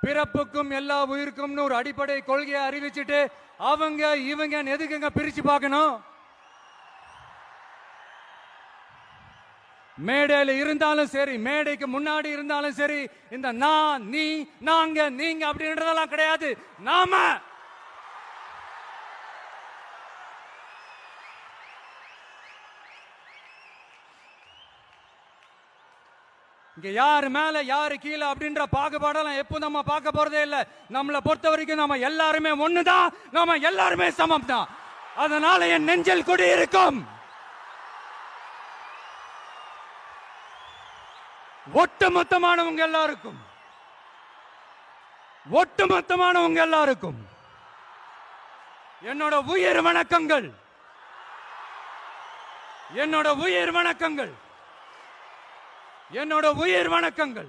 பிறப்புக்கும் எல்லா உயிருக்கும் ஒரு அடிப்படை கொள்கையை அறிவிச்சுட்டு அவங்க இவங்க எதுக்குங்க பிரிச்சு பார்க்கணும்? மேடையில இருந்தாலும் சரி, மேடைக்கு முன்னாடி இருந்தாலும் சரி, இந்த நான், நீ, நாங்க, நீங்க அப்படின்றதெல்லாம் கிடையாது. நாம இங்க யாரு மேல யாரு கீழே அப்படின்ற பாகுபாடெல்லாம் எப்போ நம்ம பார்க்க போறதே இல்ல. நம்மளை பொறுத்த வரைக்கும் நம்ம எல்லாருமே ஒண்ணுதான், நம்ம எல்லாருமே சமம் தான். அதனால என் நெஞ்சில் குடி இருக்கும் ஒட்டுமொத்தமானவங்க எல்லாருக்கும், ஒட்டுமொத்தமானவங்க எல்லாருக்கும் என்னோட உயிர் வணக்கங்கள், என்னோட உயிர் வணக்கங்கள், என்னோட உயிர் வணக்கங்கள்.